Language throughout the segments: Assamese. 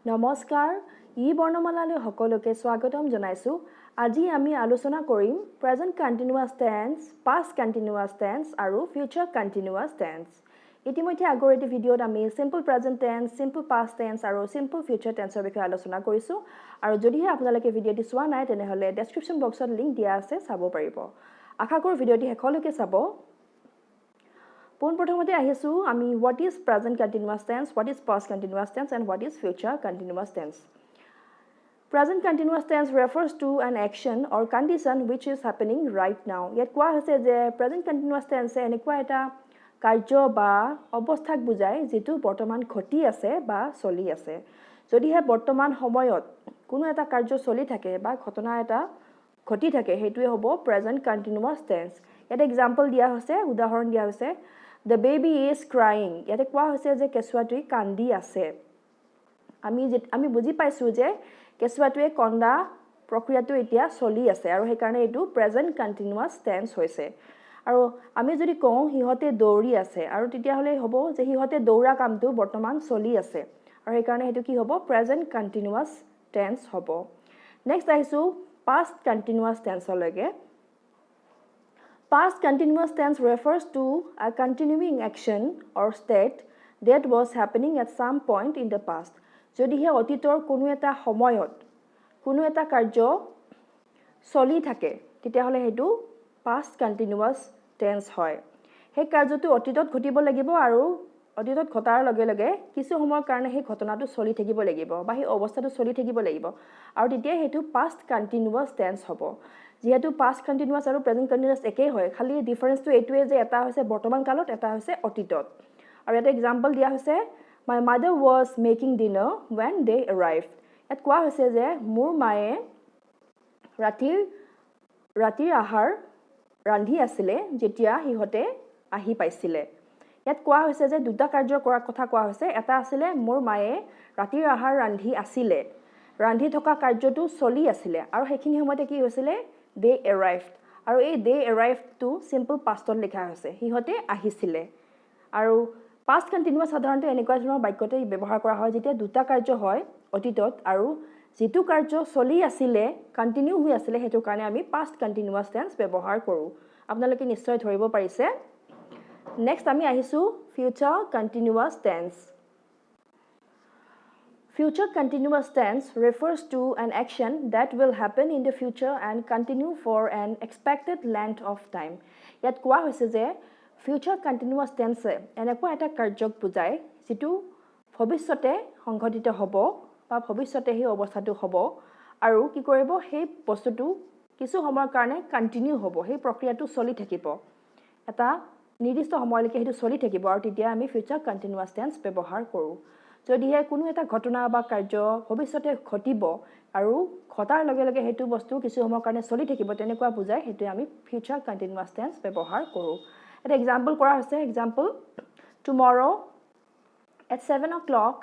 নমস্কাৰ ই বৰ্ণমালালৈ সকলোকে স্বাগতম জনাইছো আজি আমি আলোচনা কৰিম present continuous tense past continuous tense আৰু ফিউচাৰ কন্টিনিউয়াছ টেন্স ইতিমধ্যে আগৰ এটি ভিডিঅ'ত আমি simple present tense simple past tense আৰু সিম্পল ফিউচাৰ টেন্সৰ বিষয়ে আলোচনা কৰিছো আৰু যদিহে আপোনালোকে ভিডিঅ'টি চোৱা নাই তেনেহলে ডেসক্ৰিপচন বক্সত লিংক দিয়া আছে চাব পাৰিব আশা কৰো ভিডিঅ'টি শেষলৈকে চাব পোনপ্ৰথমতে আহিছো আমি what is present continuous tense what is past continuous tense and what is future continuous tense present continuous tense refers to an action or condition which is happening right now yet কোৱা হৈছে যে present continuous tense এনেকুৱা এটা কাৰ্য বা অৱস্থাক বুজায় যেটো বৰ্তমান ঘটি আছে বা চলি আছে যদিহে বৰ্তমান সময়ত কোনো এটা কাৰ্য চলি থাকে বা ঘটনা এটা ঘটি থাকে হেতুৱে হ'ব present continuous tense এটা एग्जांपल দিয়া হৈছে উদাহৰণ দিয়া হৈছে The baby is crying. ইয়াতে কোৱা হৈছে যে কেঁচুৱাটোই কান্দি আছে আমি বুজি পাইছো যে কেঁচুৱাটোৱে কন্দা প্ৰক্ৰিয়াটো এতিয়া চলি আছে আৰু সেই কাৰণে এটো প্ৰেজেন্ট কন্টিনিউয়াছ টেন্স হৈছে আৰু আমি যদি কওঁ হিহতে দৌৰি আছে আৰু তেতিয়া হলে হ'ব যে হিহতে দৌৰা কামটো বৰ্তমান চলি আছে আৰু সেই কাৰণে এটো কি হ'ব প্ৰেজেন্ট কন্টিনিউয়াছ টেন্স হ'ব নেক্সট আহিছো past কন্টিনিউয়াছ টেন্সলৈকে Past continuous tense refers to a continuing action or state that was happening at some point in the past. যদিহে অতীতৰ কোনো এটা সময়ত কোনো এটা কাৰ্য চলি থাকে তেতিয়াহলে হেতু past continuous tense হয় সেই কাৰ্যটো অতীতত ঘটিব লাগিব আৰু অতীতত ঘটাৰ লগে লগে কিছু সময়ৰ কাৰণে সেই ঘটনাটো চলি থাকিব লাগিব বা সেই অৱস্থাটো চলি থাকিব লাগিব আৰু তেতিয়া হেতু past continuous tense হ'ব যেহেতু past continuous আৰু present continuous একেই হয় খালি ডিফাৰেন্সটো এটোৱে যে এটা হৈছে বৰ্তমান কালত এটা হৈছে অতীতত আৰু এটা एग्जांपल দিয়া হৈছে my mother was making dinner when they arrived এত কোৱা হৈছে যে মোৰ মায়ে ৰাতিৰ আহাৰ ৰান্ধি আছিল যেতিয়া হিহতে আহি পাইছিলে ইয়াত কোৱা হৈছে যে দুটা কাৰ্য কৰাৰ কথা কোৱা হৈছে এটা আছিল মোৰ মায়ে ৰাতিৰ আহাৰ ৰান্ধি আছিল ৰান্ধি থকা কাৰ্যটো চলি আছিল আৰু হেখিনি সময়তে কি হৈছিল they arrived আৰু এই they arrived to simple pastত লিখা হৈছে হিহতে আহিছিল আৰু past continuous সাধাৰণতে এনেকুৱা ধৰণৰ বাক্যতে ব্যৱহাৰ কৰা হয় যেতিয়া দুটা কাৰ্য হয় অতীতত আৰু যেটো কাৰ্য চলি আছিল কন্টিনিউ হৈ আছিল হেতু কাৰণে আমি past continuous tense ব্যৱহাৰ কৰো আপোনালোকে নিশ্চয় ধৰিব পাৰিছে নেক্সট আমি আহিছো future continuous tense Future continuous tense refers to an action that will happen in the future and continue for an expected length of time. ইয়াত কোৱা হৈছে যে future continuous tense এনেকুৱা এটা কাৰ্যক বুজায় যেটো ভৱিষ্যতে সংঘটিত হ'ব বা ভৱিষ্যতে সেই অৱস্থাটো হ'ব আৰু কি কৰিব সেই বস্তুটো কিছু সময়ৰ কাৰণে কন্টিনিউ হ'ব সেই প্ৰক্ৰিয়াটো চলি থাকিব এটা নিৰ্দিষ্ট সময়লৈকে হেতু চলি থাকিব আৰু তেতিয়া আমি future continuous tense ব্যৱহাৰ কৰো যদিহে কোনো এটা ঘটনা বা কাৰ্য ভৱিষ্যতে ঘটিব আৰু ঘটাৰ লগে লগে হেতু বস্তু কিছু সময়ৰ কাৰণে চলি থাকিব তেনেকুৱা বুজায় হেতু আমি future continuous tense ব্যৱহাৰ কৰো এটা एग्जांपल কৰা হৈছে example tomorrow at 7 o'clock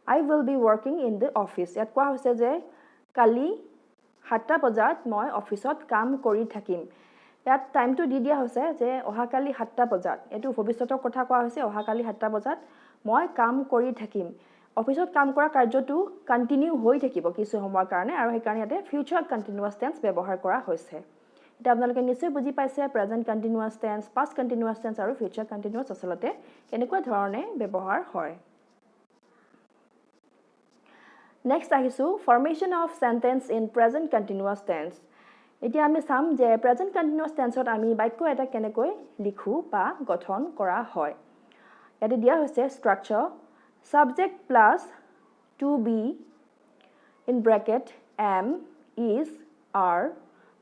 I will be working in the office ইয়াত কোৱা হৈছে যে কালি 7টা বজাত মই অফিসত কাম কৰি থাকিম ইয়াত টাইমটো দি দিয়া হৈছে যে অহাকালি 7টা বজাত এটো ভৱিষ্যতৰ কথা কোৱা হৈছে অহাকালি 7টা বজাত মই কাম কৰি থাকিম অফিসত কাম কৰা কাৰ্যটো কন্টিনিউ হৈ থাকিব কিছু সময়ৰ কাৰণে আৰু সেই কাৰণে ইয়াতে ফিউচাৰ কন্টিনিউয়াছ টেন্স ব্যৱহাৰ কৰা হৈছে এটা আপোনালোকে নিশ্চয় বুজি পাইছে present continuous tense past continuous tense আৰু ফিউচাৰ কন্টিনিউয়াছ আসলতে কেনেকুৱা ধৰণে ব্যৱহাৰ হয় নেক্সট আহিছো formation of sentence in present continuous tense এতিয়া আমি চাম যে প্ৰেজেন্ট কন্টিনিউয়াছ টেন্সত আমি বাক্য এটা কেনেকৈ লিখো বা গঠন কৰা হয় ইয়াতে দিয়া হৈছে structure subject plus to be in bracket am is are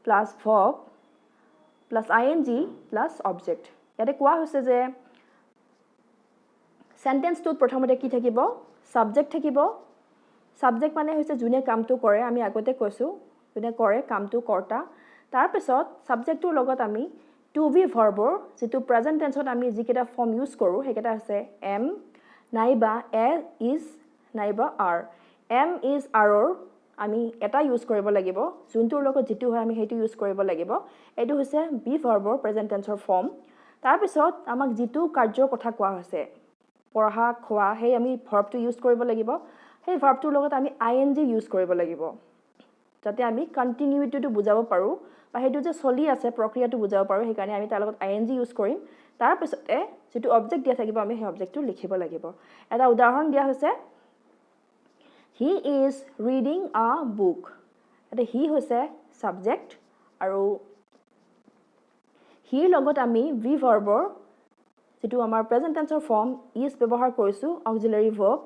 plus verb plus ing plus object ইয়াতে কোৱা হৈছে যে sentence টোত প্ৰথমতে কি থাকিব subject থাকিব subject মানে হৈছে যোনে কামটো কৰে আমি আগতে কৈছো যোনে কৰে কামটো কৰ্তা তাৰ পিছত subject টোৰ লগত আমি to be verbৰ যেটো present tenseত আমি যিকেটা ফৰ্ম ইউজ কৰো হেকেটা আছে am নাইবা is নাইবা are am is are আমি এটা ইউজ কৰিব লাগিব যোনটোৰ লগত যেটো হয় আমি হেতু ইউজ কৰিব লাগিব এটো হৈছে be verbৰ present tenseৰ ফৰ্ম তাৰ পিছত আমাক যেটো কাৰ্যৰ কথা কোৱা হৈছে পঢ়া খোৱা হে আমি ভাৰ্বটো ইউজ কৰিব লাগিব সেই ভাৰ্বটোৰ লগত আমি আইএনজি ইউজ কৰিব লাগিব যাতে আমি কণ্টিনিউটিটো বুজাব পাৰোঁ বা সেইটো যে চলি আছে প্ৰক্ৰিয়াটো বুজাব পাৰোঁ সেইকাৰণে আমি তাৰ লগত আইএনজি ইউজ কৰিম তাৰ পিছতে যেটো অবজেক্ট দিয়া থাকিব আমি সেই অবজেক্টটো লিখিব লাগিব এটা উদাহৰণ দিয়া হৈছে He is reading a book এটা হি হৈছে সাবজেক্ট আৰু হিৰ লগত আমি ভি ভাৰ্বৰ যেটো আমাৰ প্ৰেজেন্ট টেন্সৰ ফৰ্ম ইজ ব্যৱহাৰ কৰিছো অক্সিলাৰি ভাৰ্ব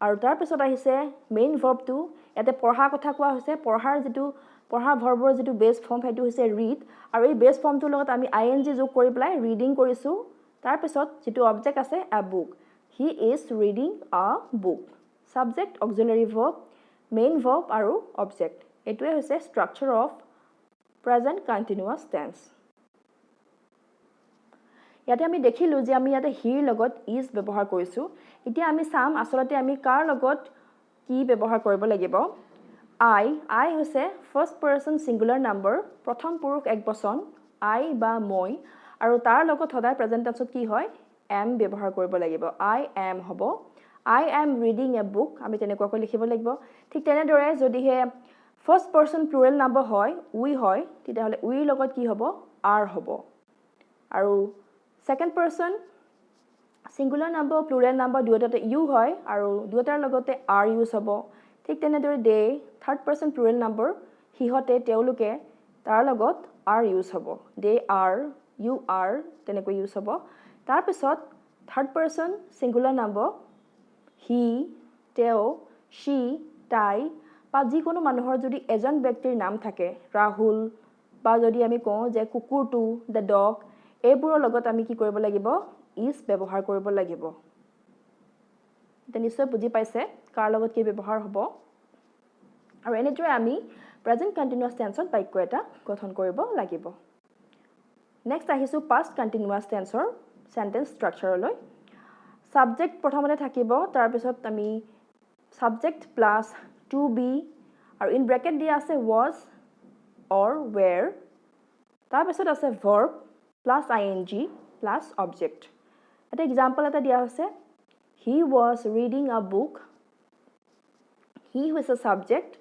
আৰু তাৰ পিছত আহিছে মেইন ভাৰ্বটো ইয়াতে পঢ়া কথা কোৱা হৈছে পঢ়া ভাৰ্বৰ যেটো বেস ফৰ্ম হেতু হৈছে ৰিড আৰু এই বেস ফৰ্মটোৰ লগত আমি আইএনজি যোগ কৰি প্লাই ৰিডিং কৰিছো তাৰ পিছত যেটো অবজেক্ট আছে a book he is reading a book subject auxiliary verb main verb আৰু object এটোৱে হৈছে structure of present continuous tense ইয়াতে আমি দেখিলো যে আমি ইয়াতে হিৰ লগত ইজ ব্যৱহাৰ কৰিছো এতিয়া আমি চাম আসলতে আমি কাৰ লগত কি ব্যৱহাৰ কৰিব লাগিব I হৈছে first person singular number প্ৰথম পুৰুষ একবচন I বা মই আৰু তাৰ লগত সদায় প্ৰেজেন্ট টেন্সত কি হয় am ব্যৱহাৰ কৰিব লাগিব I am হ'ব I am reading a book আমি তেনেকুৱাকৈ লিখিব লাগিব ঠিক তেনেদৰে যদি হে first person plural number হয় we হয় তেতিয়াহলে we লগত কি হ'ব are হ'ব আৰু second person singular number plural number দুয়োটাতে you হয় আৰু দুয়োটাৰ লগতে are use হ'ব ঠিক তেনেদৰে they third person plural number হিহতে তেওলোকে তাৰ লগত are use হ'ব they are you are তেনেকৈ use হ'ব তাৰ পিছত third person singular number he teo she tai বা যিকোনো মানুহৰ যদি এজন ব্যক্তিৰ নাম থাকে ৰাহুল বা যদি আমি কওঁ যে কুকুৰটো the dog এইবোৰৰ লগত আমি কি কৰিব লাগিব is ব্যৱহাৰ কৰিব লাগিব এটা নিশ্চয় বুজি পাইছে কাৰ লগত কি ব্যৱহাৰ হ'ব আৰু এনেদৰে আমি প্ৰেজেন্ট কন্টিনিউয়াছ টেন্সত বাক্য এটা গঠন কৰিব লাগিব নেক্সট আহিছো পাষ্ট কন্টিনিউয়াছ টেন্সৰ সেন্টেন্স স্ট্ৰাকচাৰলৈ সাবজেক্ট প্ৰথমতে থাকিব তাৰ পিছত আমি সাবজেক্ট প্লাস to be আৰু ইন ব্ৰেকেট দিয়া আছে was or were তাৰ পিছত আছে verb plus ing plus object এটা এক্সাম্পল এটা দিয়া হৈছে he was reading a book he হৈছে subject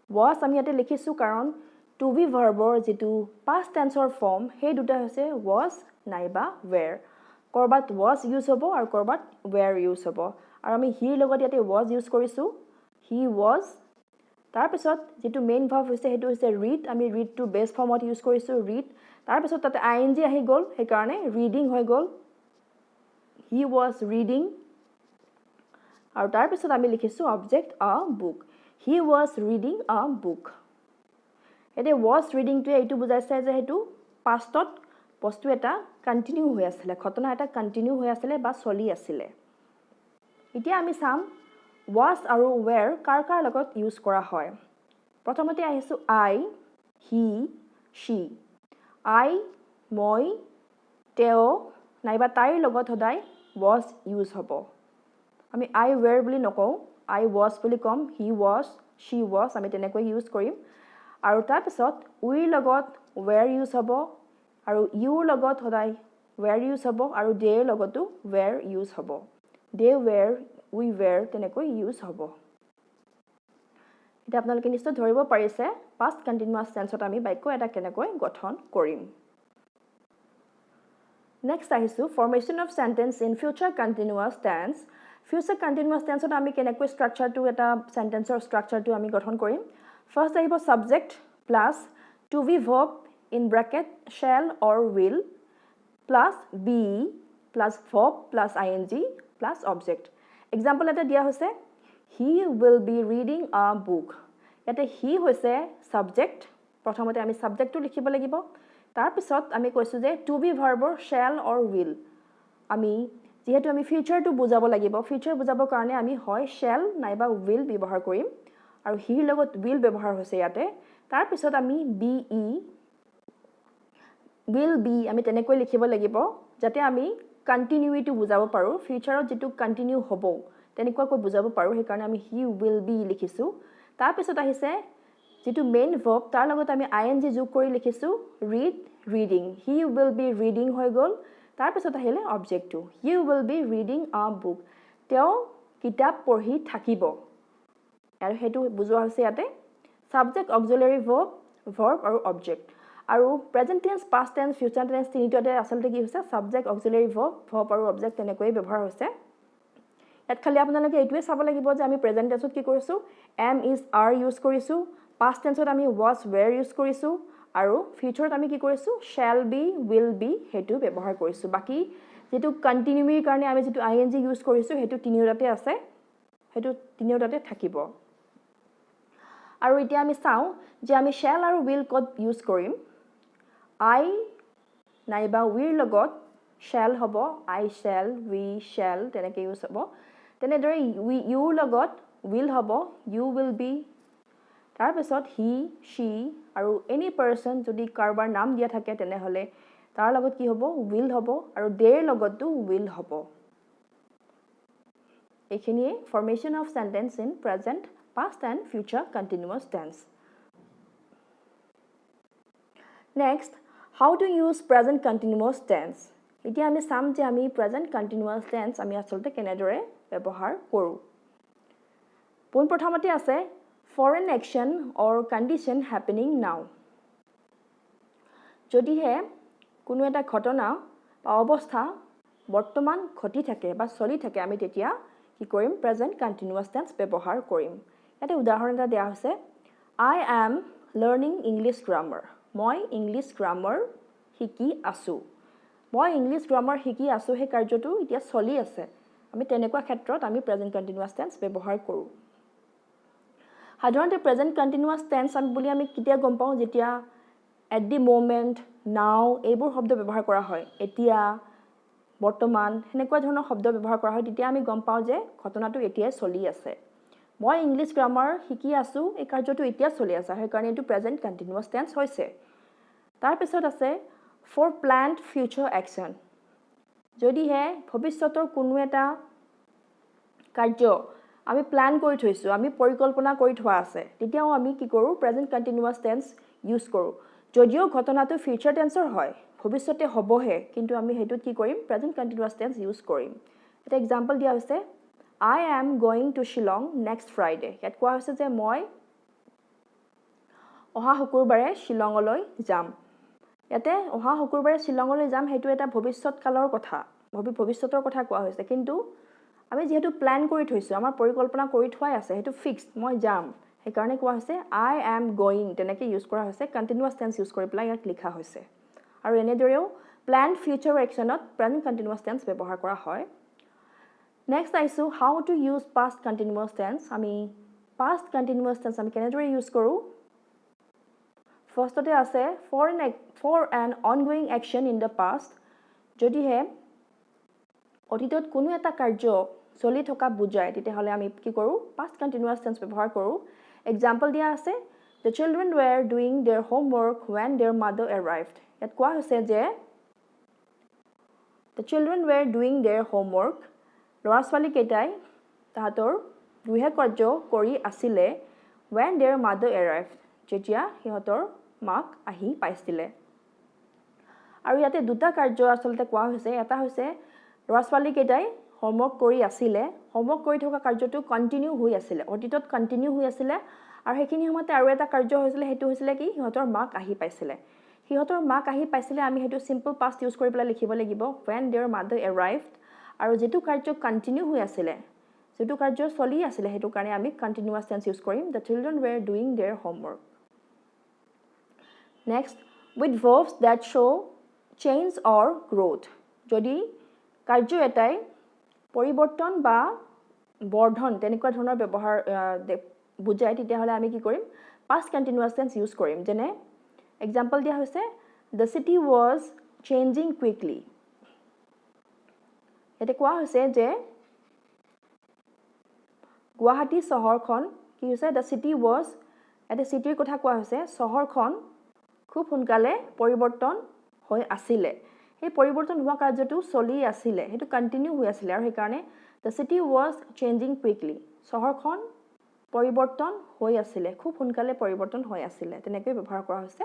was আমি ইয়াতে লিখিছো কাৰণ to be verbৰ যেটো past tenseৰ form সেই দুটা হৈছে was নাইবা were কৰবাত was use হ'ব আৰু কৰবাত were use হ'ব আৰু আমি he লগত ইয়াতে was use কৰিছো he was তাৰ পিছত যেটো মেইন ভাৰ্ব হৈছে হেতু হৈছে read আমি read to base formত use কৰিছো read তাৰ পিছত তাতে ing আহি গল সেই কাৰণে reading হৈ গল he was reading আৰু তাৰ পিছত আমি লিখিছো object a book he was reading a book এতে was reading টো এইটো বুজাইছে যে হেতু পাষ্টত বস্তু এটা কন্টিনিউ হৈ আছিল ঘটনা এটা কন্টিনিউ হৈ আছিল বা চলি আছিল এতিয়া আমি চাম was আৰু were কাৰ কাৰ লগত ইউজ কৰা হয় প্ৰথমতে আহিছো I he she I মই তেও নাইবা তাইৰ লগত সদায় was ইউজ হ'ব আমি I were বুলি নকওঁ I was বুলি কম he was she was আমি তেনেকৈ ইউজ কৰিম আৰু তাৰ পিছত we লগত were ইউজ হ'ব আৰু you লগত সদায় were ইউজ হ'ব আৰু they লগতো were ইউজ হ'ব they were we were তেনেকৈ ইউজ হ'ব এটা আপোনালোকে নিশ্চয় ধৰিব পাৰিছে past continuous tenseত আমি বাক্য এটা কেনেকৈ গঠন কৰিম নেক্সট আহিছো formation of sentence in future continuous tense future continuous tenseত আমি কেনেকৈ স্ট্ৰাকচাৰটো এটা সেন্টেন্সৰ স্ট্ৰাকচাৰটো আমি গঠন কৰিম ফাৰ্স্ট আহিব subject plus to be verb in bracket shall or will plus be plus verb plus ing plus object example এটা দিয়া হৈছে he will be reading a book ইয়াতে he হৈছে subject প্ৰথমতে আমি subjectটো লিখিব লাগিব তাৰ পিছত আমি কৈছো যে to be verbৰ shall or will আমি যেহেতু আমি ফিউচাৰটো বুজাব লাগিব ফিউচাৰ বুজাবৰ কাৰণে আমি হয় shall নাইবা will ব্যৱহাৰ কৰিম আৰু he লগত will ব্যৱহাৰ হৈছে ইয়াতে তাৰ পিছত আমি be will be আমি তেনেকৈ লিখিব লাগিব যাতে আমি কন্টিনিউইটি বুজাব পাৰো ফিউচাৰত যেটো কন্টিনিউ হ'ব তেনেকুৱাকৈ বুজাব পাৰো সেই কাৰণে আমি he will be লিখিছো তাৰ পিছত আহিছে যেটো মেইন verb তাৰ লগত আমি ing যোগ কৰি লিখিছো read reading he will be reading হৈ গল তাৰ পিছত আহিলে অবজেক্টটো you will be reading a book তেও কিতাপ পঢ়ি থাকিব আৰু হেতু বুজোৱা হৈছে ইয়াতে সাবজেক্ট অক্সিলাৰি ভাৰ্ব আৰু অবজেক্ট আৰু present tense past tense future tense তিনিটাতে আসলতে কি হৈছে সাবজেক্ট অক্সিলাৰি ভাৰ্ব আৰু অবজেক্ট তেনেকৈ ব্যৱহাৰ হৈছে ইয়াত খালি আপোনালোকে এইটোৱে চাব লাগিব যে আমি প্ৰেজেন্ট টেন্সত কি কৰিছো am is are ইউজ কৰিছো পাষ্ট টেন্সত আমি was were ইউজ কৰিছো আৰু ফিউচাৰত আমি কি কৰিছো shall be will be হেতু ব্যৱহাৰ কৰিছো বাকি যেটো কন্টিনিউমিৰ কাৰণে আমি যেটো ing ইউজ কৰিছো হেতু তিনিওটাতে আছে হেতু তিনিওটাতে থাকিব আৰু এতিয়া আমি চাও যে আমি shall আৰু will কত ইউজ কৰিম I নাইবা we লগত shall হ'ব I shall we shall তেনেকৈ ইউজ হ'ব তেনেদৰে you লগত will হ'ব you will be তাৰ পিছত he she আৰু any person যদি কাৰোবাৰ নাম দিয়া থাকে তেনেহলে তাৰ লগত কি হ'ব will হ'ব আৰু their লগতো will হ'ব এইখিনিয়ে formation of sentence in present past and future continuous tense next how to use present continuous tense এতিয়া আমি চাম যে আমি present continuous tense আমি আসলতে কেনেদৰে ব্যৱহাৰ কৰো পোন প্ৰথমতে আছে for an action or condition happening now যদি হে কোনো এটা ঘটনা বা অৱস্থা বৰ্তমান ঘটি থাকে বা চলি থাকে আমি তেতিয়া কি কৰিম present continuous tense ব্যৱহাৰ কৰিম এটা উদাহৰণ এটা দিয়া হৈছে I am learning English grammar মই ইংলিশ গ্ৰামাৰ শিকি আছো মই ইংলিশ গ্ৰামাৰ শিকি আছো হে কাৰ্যটো এতিয়া চলি আছে আমি তেনেকুৱা ক্ষেত্ৰত আমি প্ৰেজেন্ট কন্টিনিউয়াস টেন্স ব্যৱহাৰ কৰো সাধাৰণতে প্ৰেজেন্ট কন্টিনিউয়াস টেন্স আমি বুলি আমি কিতিয়া গম পাওঁ যেতিয়া at the moment now এইবোৰ শব্দ ব্যৱহাৰ কৰা হয় এতিয়া বৰ্তমান হেনেকুৱা ধৰণৰ শব্দ ব্যৱহাৰ কৰা হয় তেতিয়া আমি গম পাওঁ যে ঘটনাটো এতিয়া চলি আছে মই ইংলিশ গ্ৰামাৰ শিকি আছো এই কাৰ্যটো এতিয়া চলি আছে সেই কাৰণে এটো প্ৰেজেন্ট কন্টিনিউয়াস টেন্স হৈছে তাৰ পিছত আছে for planned future action যদি হে ভৱিষ্যতৰ কোনো এটা কাৰ্য আমি প্ল্যান কৰি থৈছো আমি পৰিকল্পনা কৰি থোৱা আছে তেতিয়াও আমি কি কৰো প্ৰেজেন্ট কন্টিনিউয়াস টেন্স ইউজ কৰো যদিও ঘটনাটো ফিউচাৰ টেন্সৰ হয় ভৱিষ্যতে হ'বহে কিন্তু আমি হেতুত কি কৰিম প্ৰেজেন্ট কন্টিনিউয়াস টেন্স ইউজ কৰিম এটা এক্সাম্পল দিয়া হৈছে I am going to Shillong next Friday ইয়াত কোৱা হৈছে যে মই অহা শুকুৰবাৰে শিলঙলৈ যাম ইয়াতে অহা শুকুৰবাৰে শিলঙলৈ যাম হেতু এটা ভৱিষ্যত কালৰ কথা ভৱিষ্যতৰ কথা কোৱা হৈছে কিন্তু আমি যেহেতু প্ল্যান কৰি থৈছো আমাৰ পৰিকল্পনা কৰি থোৱাই আছে হেতু ফিক্সড মই যাম সেই কাৰণে কোৱা হৈছে I am going তেনেকৈ ইউজ কৰা হৈছে কন্টিনিউয়াস টেন্স ইউজ কৰি পেলাই ইয়াত লিখা হৈছে আৰু এনেদৰেও প্ল্যান্ড ফিউচাৰ একচনত প্ৰেজেন্ট কন্টিনিউয়াস টেন্স ব্যৱহাৰ কৰা হয় নেক্সট আইছো how to use past continuous tense আমি past continuous tense আমি কেনেদৰে ইউজ কৰো ফাৰ্ষ্টতে আছে for an ongoing action in the past যদি হে অতীতত কোনো এটা কাৰ্য চলি থকা বুজায় তেতিয়াহলে আমি কি কৰো past continuous tense ব্যৱহাৰ কৰো এক্সাম্পল দিয়া আছে the children were doing their homework when their mother arrived ইয়াত কোৱা হৈছে যে the children were doing their homework ল'ৰা ছোৱালী কেইটাই তাহাতৰ গৃহ কাৰ্য কৰি আছিল when their mother arrived যেতিয়া সিহঁতৰ মাক আহি পাইছিল আৰু ইয়াতে দুটা কাৰ্য আসলতে কোৱা হৈছে এটা হৈছে ল'ৰা ছোৱালী কেইটাই হোমৱৰ্ক কৰি আছিল হোমৱৰ্ক কৰি থকা কাৰ্যটো কন্টিনিউ হৈ আছিল অতীতত কন্টিনিউ হৈ আছিল আৰু হেখিনি সময়তে আৰু এটা কাৰ্য হৈছিল হেতু হৈছিল কি সিহঁতৰ মাক আহি পাইছিল সিহঁতৰ মাক আহি পাইছিল আমি হেতু সিম্পল পাষ্ট ইউজ কৰি পেলাই লিখিব লাগিব when their mother arrived আৰু যেটো কাৰ্য কন্টিনিউ হৈ আছিল যেটো কাৰ্য চলি আছিল হেতু কাৰণে আমি কন্টিনিউয়াস টেন্স ইউজ কৰিম the children were doing their homework next with verbs that show change or growth যদি কাৰ্য এটাই পৰিৱৰ্তন বা বৰ্ধন তেনেকুৱা ধৰণৰ ব্যৱহাৰ বুজায় তেতিয়াহলে আমি কি কৰিম past continuous tense ইউজ কৰিম যেনে এক্সাম্পল দিয়া হৈছে the city was changing quickly এতে কোৱা হৈছে যে গুৱাহাটী চহৰখন কি হৈছে the city was এতে চিটিৰ কথা কোৱা হৈছে চহৰখন খুব সোনকালে পৰিৱৰ্তন হৈ আছিল এই পৰিৱৰ্তন হোৱা কাৰ্যটো চলি আছিল হেতু কন্টিনিউ হৈ আছিল আৰু সেই কাৰণে the city was changing quickly চহৰখন পৰিৱৰ্তন হৈ আছিল খুব সোনকালে পৰিৱৰ্তন হৈ আছিল তেনেকৈ ব্যৱহাৰ কৰা হৈছে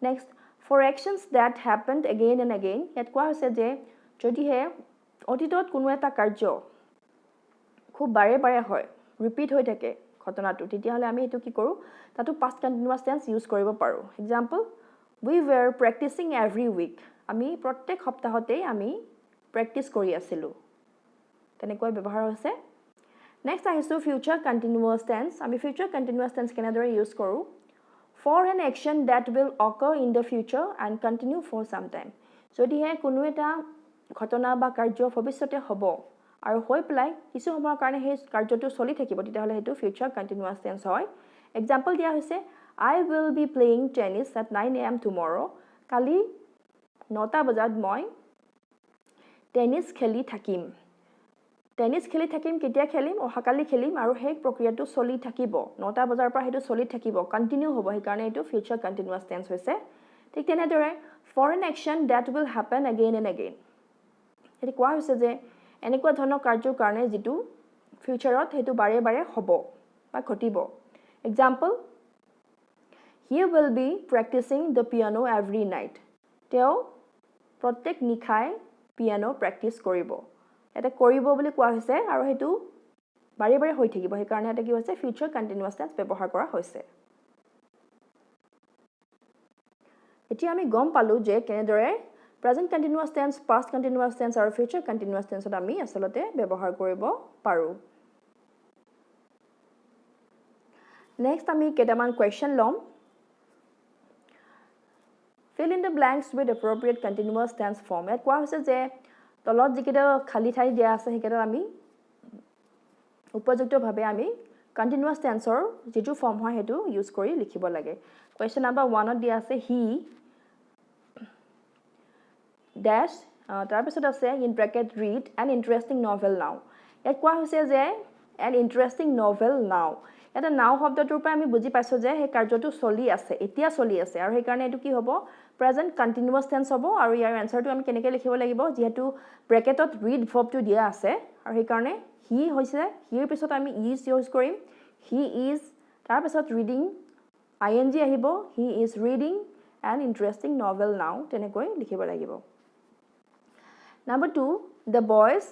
next for actions that happened again and again ইয়াত কোৱা হৈছে যে যদি হে অতীতত কোনো এটা কাৰ্য খুব বাৰে বাৰে হয় ৰিপিট হৈ থাকে ঘটনাটো তেতিয়াহ'লে আমি এটো কি কৰো তাতো past continuous tense ইউজ কৰিব পাৰো example we were practicing every week আমি প্ৰত্যেক সপ্তাহতে আমি প্ৰেক্টিস কৰি আছিলো তেনেকৈ ব্যৱহাৰ হৈছে নেক্সট আহিছো future continuous tense আমি future continuous tense কেনেদৰে ইউজ কৰো for an action that will occur in the future and continue for some time যদি হে কোনো এটা ঘটনা বা কাৰ্য ভৱিষ্যতে হ'ব আৰু হৈ প্লাই কিছু সময়ৰ কাৰণে সেই কাৰ্যটো চলি থাকিব তেতিয়াহ'লে হেতু future continuous tense হয় এক্সাম্পল দিয়া হৈছে I will be playing tennis at 9 am tomorrow কালি 9টা বজাত মই টেনিস খেলি থাকিম টেনিস খেলি থাকিম কেতিয়া খেলিম অহাকালি খেলিম আৰু সেই প্ৰক্ৰিয়াটো চলি থাকিব 9টা বজাৰ পৰা হেতু চলি থাকিব কন্টিনিউ হ'ব সেই কাৰণে এটো future continuous tense হৈছে ঠিক তেনেদৰে for an action that will happen again and again এটি কোৱা হৈছে যে এনেকুৱা ধৰণৰ কাৰ্যৰ কাৰণে যেটো ফিউচাৰত হেতু বাৰে বাৰে হ'ব বা ঘটিব example he will be practicing the piano every night তেওঁ প্ৰত্যেক নিখাই পিয়ানো প্ৰেক্টিস কৰিব এটা কৰিব বুলি কোৱা হৈছে আৰু হেতু বাৰে বাৰে হৈ থাকিব সেই কাৰণে এটা কি হৈছে future continuous tense ব্যৱহাৰ কৰা হৈছে এতিয়া আমি গম পালো যে কেনেদৰে present continuous tense past continuous tense আৰু future continuous tense আমি আসলতে ব্যৱহাৰ কৰিব পাৰো নেক্সট আমি কেটামান কোৱেশ্চন লম fill in the blanks with appropriate continuous tense form এত কোৱা হৈছে যে তলত যিকেইটা খালি ঠাই দিয়া আছে সেইকেইটা আমি উপযুক্তভাৱে আমি continuous tenseৰ যেটো ফৰ্ম হয় হেতু ইউজ কৰি লিখিব লাগে কোৱেশ্চন নম্বৰ 1 ত দিয়া আছে he dash তাৰ পিছত আছে in bracket read an interesting novel now এত কোৱা হৈছে যে an interesting novel now এটা নাও শব্দটোৰ পৰা আমি বুজি পাইছো যে এই কাৰ্যটো চলি আছে এতিয়া চলি আছে আৰু সেই কাৰণে এটো কি হ'ব present continuous tense হ'ব আৰু ইয়াৰ আনসাৰটো আমি কেনেকৈ লিখিব লাগিব যেহেতু ব্ৰেকেটত read verbটো দিয়া আছে আৰু সেই কাৰণে he হৈছে হিৰ পিছত আমি is ইউজ কৰিম he is তাৰ পিছত reading ing আহিব he is reading an interesting novel now তেনেকৈ লিখিব লাগিব Number 2 the boys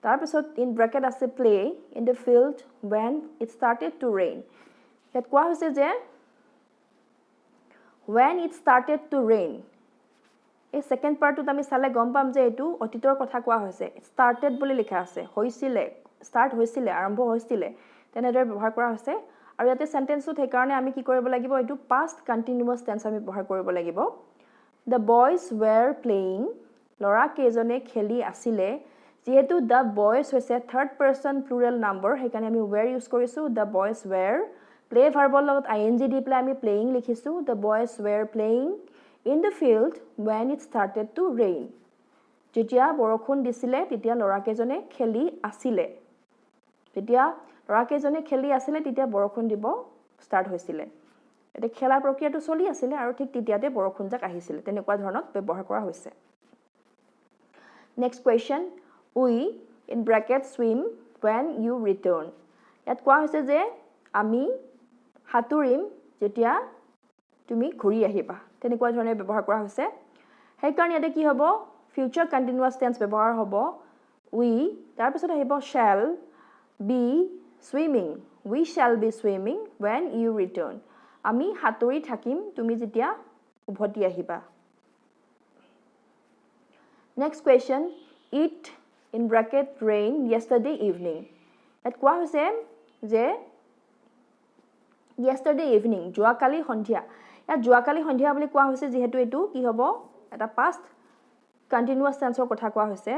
তাৰ পিছত in bracket আছে play in the field when it started to rain ইয়াত কোৱা হৈছে যে when it started to rain এই সেকেন্ড পাৰ্টত আমি চালে গম পাম যে এটো অতীতৰ কথা কোৱা হৈছে started বুলি লিখা আছে হৈছিলে start হৈছিলে আৰম্ভ হৈছিলে তেনেদৰে ব্যৱহাৰ কৰা হৈছে আৰু ইয়াতে সেন্টেন্সটো সেই কাৰণে আমি কি কৰিব লাগিব এটো past continuous tense আমি ব্যৱহাৰ কৰিব লাগিব the boys were playing লৰা কেজনে খেলি আছিল যেহেতু the boys হৈছে third person plural number সেই কাৰণে আমি were ইউজ কৰিছো the boys were play verbৰ লগত ing দি প্লাই আমি playing লিখিছো the boys were playing in the field when it started to rain যেতিয়া বৰষুণ দিছিলে তেতিয়া লৰা কেজনে খেলি আছিল তেতিয়া লৰা কেজনে খেলি আছিল তেতিয়া বৰষুণ দিব ষ্টাৰ্ট হৈছিল এটা খেলা প্ৰক্ৰিয়াটো চলি আছিল আৰু ঠিক তেতিয়াতে বৰষুণ জাক আহিছিল তেনেকুৱা ধৰণত ব্যৱহাৰ কৰা হৈছে Next question we in bracket swim when you return ইয়াত কোৱা হৈছে যে আমি হাতুৰিম যেতিয়া তুমি ঘূৰি আহিবা তেনেকুৱা ধৰণে ব্যৱহাৰ কৰা হৈছে সেই কাৰণে ইয়াতে কি হ'ব future continuous tense ব্যৱহাৰ হ'ব we তাৰ পিছত আহিব shall be swimming we shall be swimming when you return আমি হাতুৰি থাকিম তুমি যেতিয়া উভতি আহিবা Next question it in bracket rain yesterday evening এত কোৱা হৈছে যে yesterday evening যোৱাকালি সন্ধিয়া ইয়াত যোৱাকালি সন্ধিয়া বুলি কোৱা হৈছে যেহেতু এটো কি হ'ব এটা past continuous tenseৰ কথা কোৱা হৈছে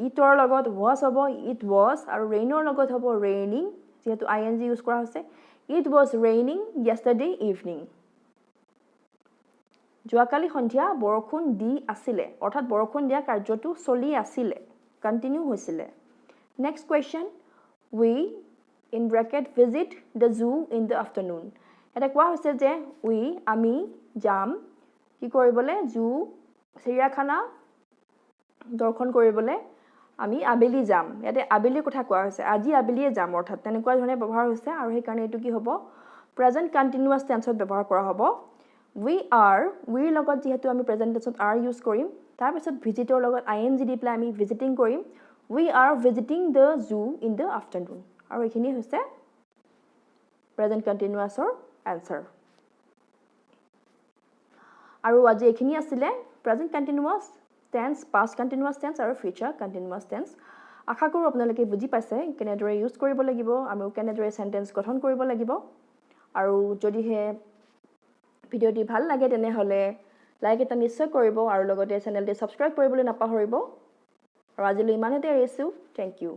ইটৰ লগত was হ'ব it was আৰু rainৰ লগত হ'ব raining যেহেতু ing ইউজ কৰা হৈছে it was raining yesterday evening যোৱাকালি সন্ধিয়া বৰষুণ দি আছিলে অৰ্থাৎ বৰষুণ দিয়া কাৰ্যটো চলি আছিলে কন্টিনিউ হৈছিলে next question we in bracket visit the zoo in the afternoon এটা কোৱা হৈছে যে we আমি যাম কি কৰিবলে zoo চিৰিয়াখানা দৰ্শন কৰিবলে আমি আবেলি যাম ইয়াতে আবেলিৰ কথা কোৱা হৈছে আজি আবেলিয়ে যাম অৰ্থাৎ তেনেকুৱা ধৰণে ব্যৱহাৰ হৈছে আৰু সেই কাৰণে এটো কি হ'ব প্ৰেজেন্ট কন্টিনিউয়াস টেন্সত ব্যৱহাৰ কৰা হ'ব we are we লগত যেহেতু আমি প্ৰেজেন্ট টেন্সত are ইউজ কৰিম তাৰ পিছত ভিজিটৰ লগত ing দি প্লাই আমি ভিজিটিং কৰিম We are visiting the zoo in the afternoon. আৰু এইখিনি হৈছে present continuous or answer. আৰু আজি এইখিনি আছিলে present continuous tense, past continuous tense আৰু future continuous tense. আশা কৰোঁ আপোনালোকে বুজি পাইছে কেনেদৰে ইউজ কৰিব লাগিব আৰু কেনেদৰে সেন্টেন্স গঠন কৰিব লাগিব। আৰু যদিহে ভিডিঅ'টি ভাল লাগে তেনেহ'লে লাইক এটা নিশ্চয় কৰিব আৰু লগতে চেনেলটি সাবস্ক্ৰাইব কৰিবলৈ নাপাহৰিব। আৰু আজিলৈ ইমানতে এৰিছোঁ। Thank U.